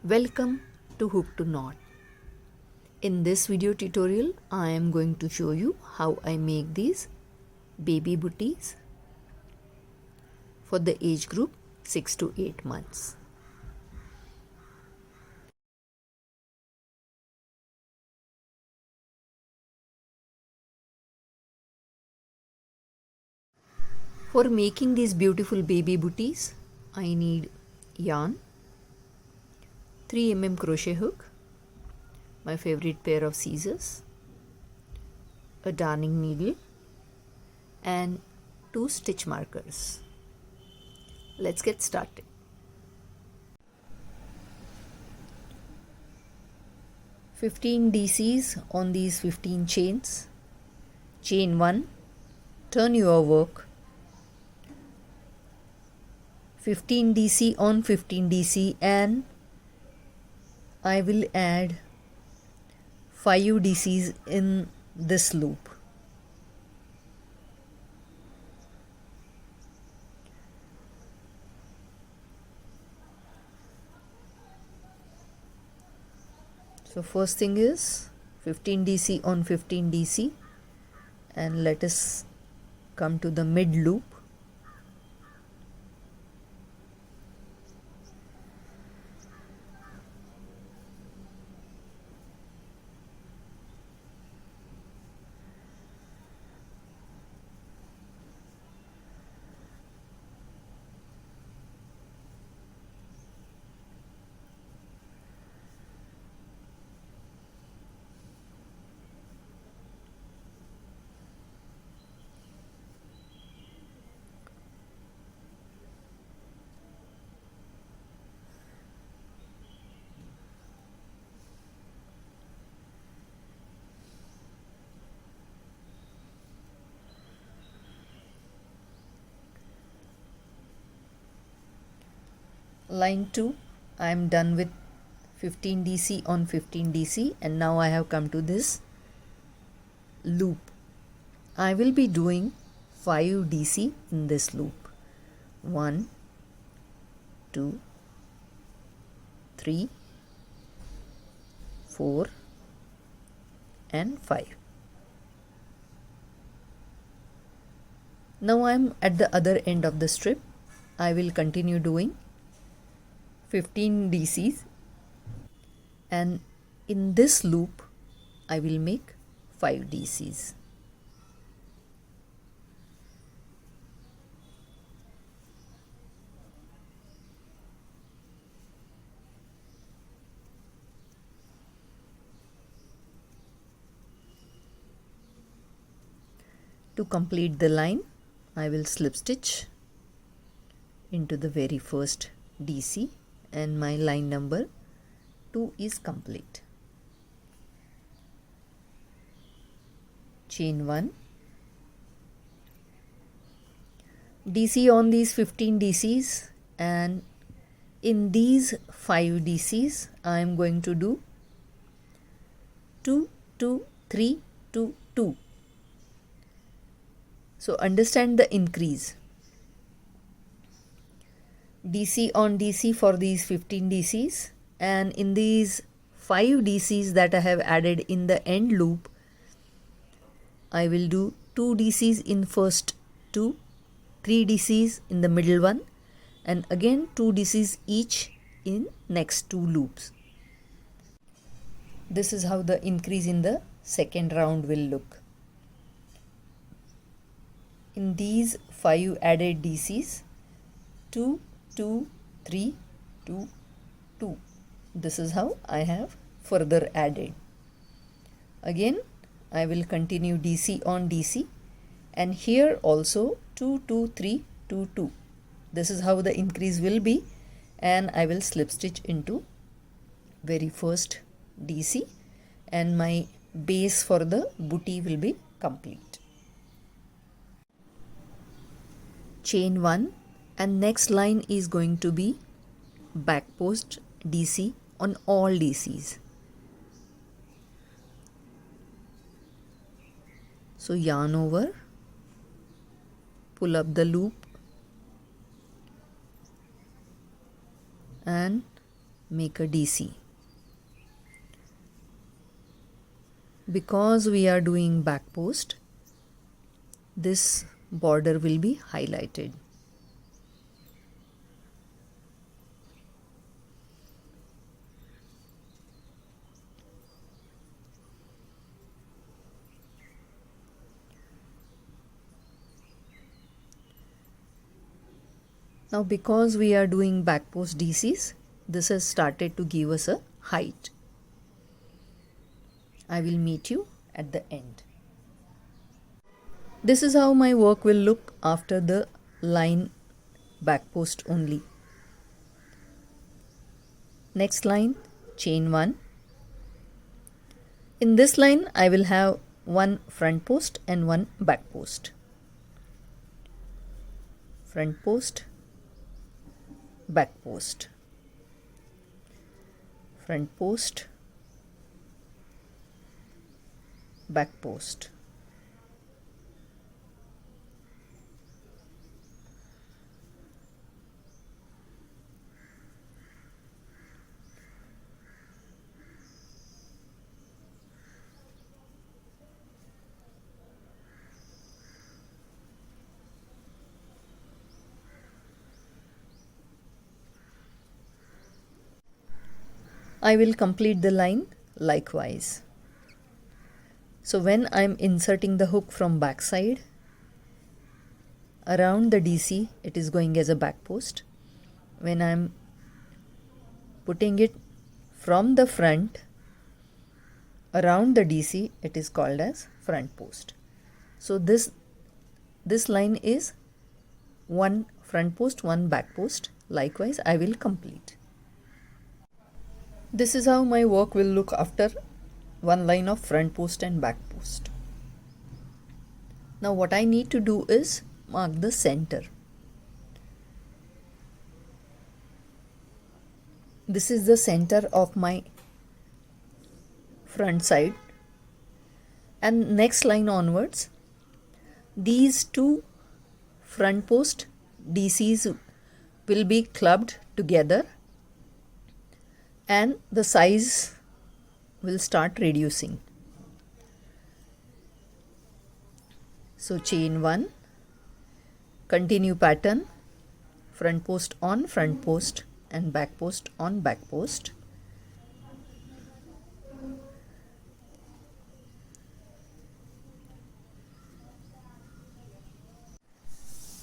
Welcome to Hook to Knot. In this video tutorial, I am going to show you how I make these baby booties for the age group 6 to 8 months. For making these beautiful baby booties, I need yarn, 3 mm crochet hook, my favorite pair of scissors, a darning needle and 2 stitch markers. Let's get started. "15 DCs on these 15 chains. Chain 1, turn your work. 15 DC on 15 DC and I will add 5 DCs in this loop. So first thing is 15 DC on 15 DC, and let us come to the mid loop. Line 2, I am done with 15 DC on 15 DC, and now I have come to this loop. I will be doing 5 DC in this loop. 1, 2, 3, 4 and 5. Now I am at the other end of the strip. I will continue doing 15 DCs, and in this loop I will make 5 DCs. To complete the line, I will slip stitch into the very first DC, and my line number 2 is complete. Chain 1, DC on these 15 DCs, and in these 5 DCs I am going to do 2, 2, 3, 2, 2. So understand the increase. DC on DC for these 15 DCs, and in these 5 DCs that I have added in the end loop, I will do 2 DCs in first 2, 3 DCs in the middle one, and again 2 DCs each in next 2 loops. This is how the increase in the second round will look. In these 5 added DCs, 2, 2, 3, 2, 2. This is how I have further added. Again, I will continue DC on DC, and here also 2, 2, 3, 2, 2. This is how the increase will be, and I will slip stitch into very first DC, and my base for the booty will be complete. Chain 1, and next line is going to be back post DC on all DCs. So yarn over, pull up the loop and make a DC. Because we are doing back post, this border will be highlighted. Now because we are doing back post DCs, this has started to give us a height. I will meet you at the end. This is how my work will look after the line back post only. Next line, chain 1. In this line I will have one front post and one back post. Front post, back post, front post, back post. I will complete the line likewise. So when I am inserting the hook from back side, around the DC it is going as a back post. When I am putting it from the front around the DC, it is called as front post. So this line is one front post, one back post. Likewise I will complete. This is how my work will look after one line of front post and back post. Now what I need to do is mark the center. This is the center of my front side, and next line onwards these two front post DCs will be clubbed together and the size will start reducing. So chain 1, continue pattern, front post on front post and back post on back post.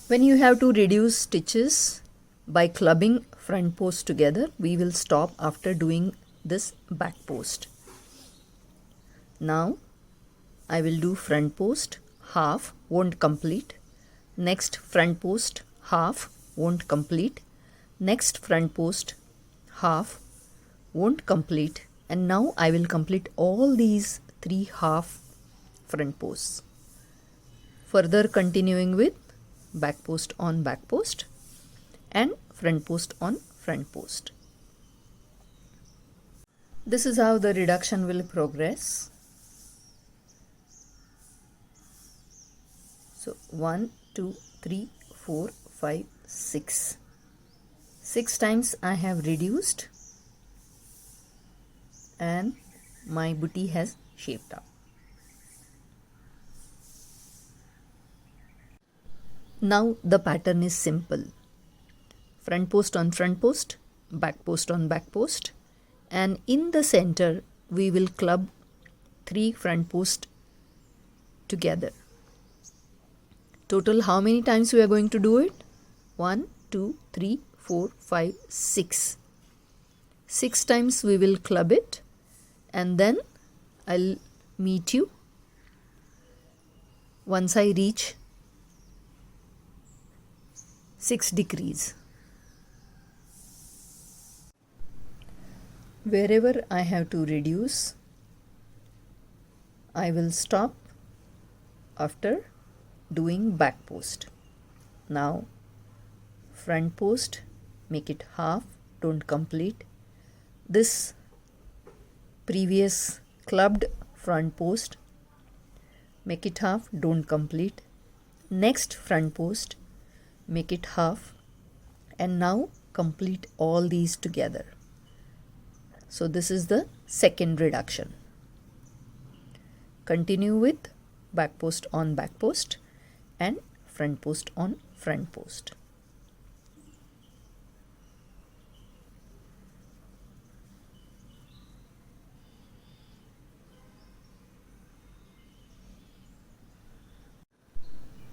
When you have to reduce stitches by clubbing front post together, we will stop after doing this back post. Now I will do front post, half, won't complete. Next front post, half, won't complete. Next front post, half, won't complete. And now I will complete all these 3 half front posts. Further continuing with back post on back post and front post on front post. This is how the reduction will progress. So 1, 2, 3, 4, 5, 6. 6 times I have reduced and my booty has shaped up. Now the pattern is simple. Front post on front post, back post on back post, and in the center we will club 3 front posts together. Total how many times we are going to do it? 1, 2, 3, 4, 5, 6. 6 times we will club it, and then I'll meet you once I reach 6 degrees. Wherever I have to reduce, I will stop after doing back post. Now front post, make it half, don't complete. This previous clubbed front post, make it half, don't complete. Next front post, make it half, and now complete all these together. So this is the second reduction. Continue with back post on back post and front post on front post.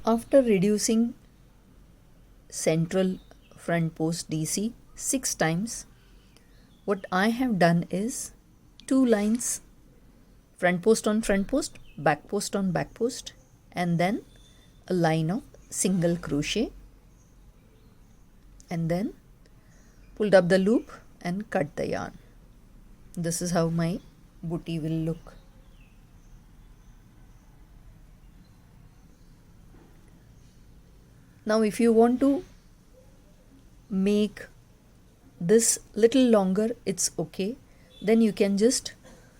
After reducing central front post DC 6 times, what I have done is 2 lines front post on front post, back post on back post, and then a line of single crochet, and then pulled up the loop and cut the yarn. This is how my booty will look. Now if you want to make this little longer, it's okay. Then you can just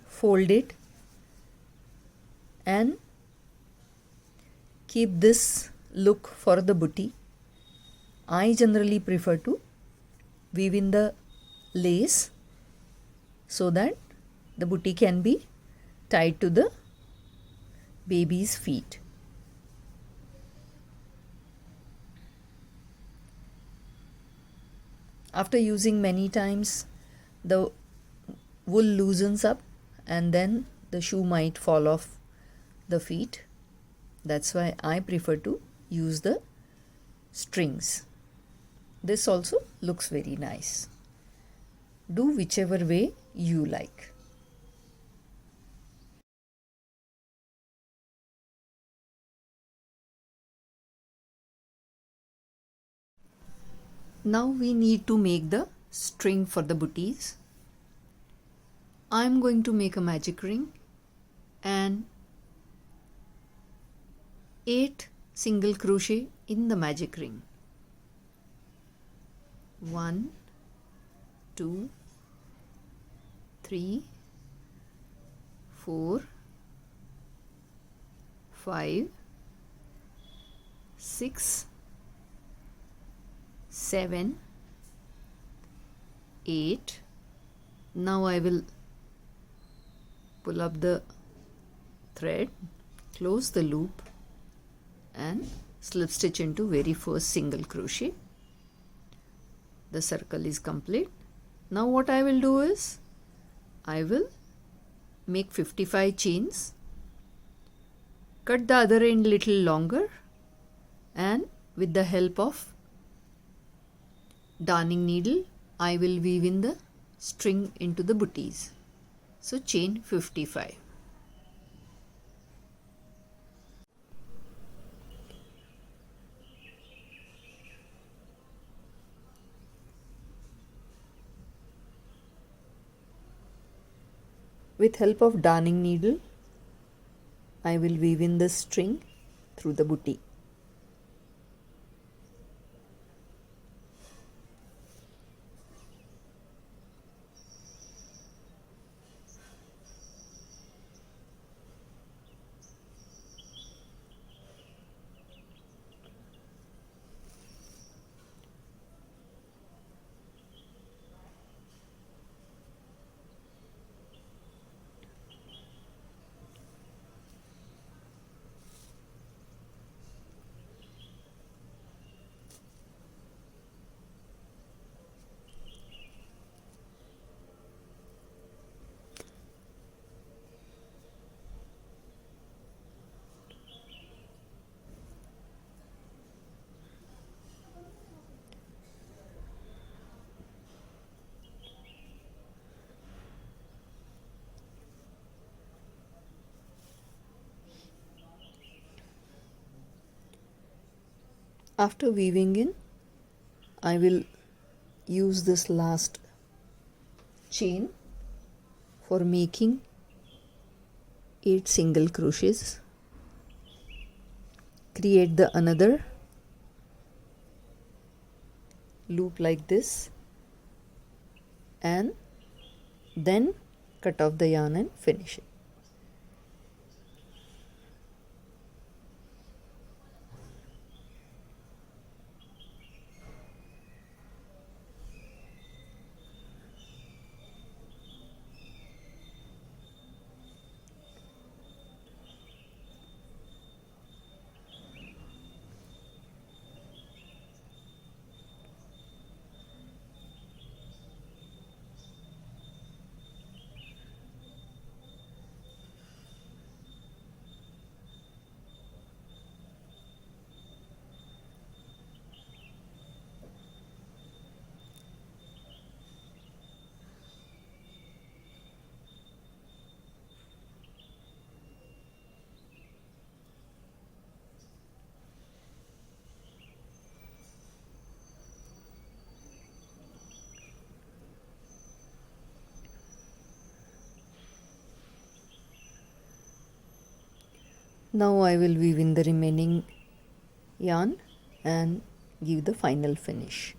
fold it and keep this look for the booty. I generally prefer to weave in the lace so that the booty can be tied to the baby's feet. After using many times, the wool loosens up and then the shoe might fall off the feet. That's why I prefer to use the strings. This also looks very nice. Do whichever way you like. Now we need to make the string for the booties. I am going to make a magic ring and 8 single crochet in the magic ring. 1, 2, 3, 4, 5, 6, 7, 8. Now I will pull up the thread, close the loop and slip stitch into very first single crochet. The circle is complete. Now what I will do is I will make 55 chains, cut the other end little longer, and with the help of darning needle I will weave in the string into the booties. So chain 55. With help of darning needle I will weave in the string through the booty. After weaving in, I will use this last chain for making 8 single crochets. Create the another loop like this and then cut off the yarn and finish it. Now I will weave in the remaining yarn and give the final finish.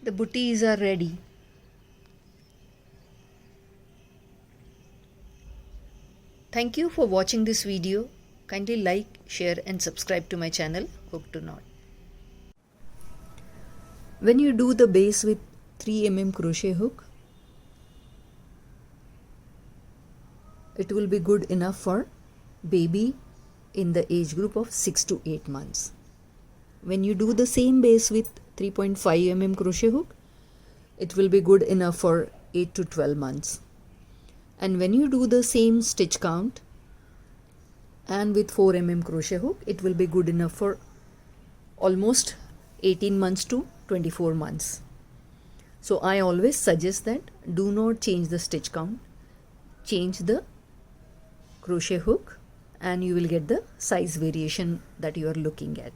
The booties are ready. Thank you for watching this video. Kindly like, share and subscribe to my channel Hook to Knot. When you do the base with 3 mm crochet hook, it will be good enough for baby in the age group of 6 to 8 months. When you do the same base with 3.5 mm crochet hook, it will be good enough for 8 to 12 months. And when you do the same stitch count and with 4 mm crochet hook, it will be good enough for almost 18 months to 24 months. So I always suggest that do not change the stitch count, change the crochet hook and you will get the size variation that you are looking at.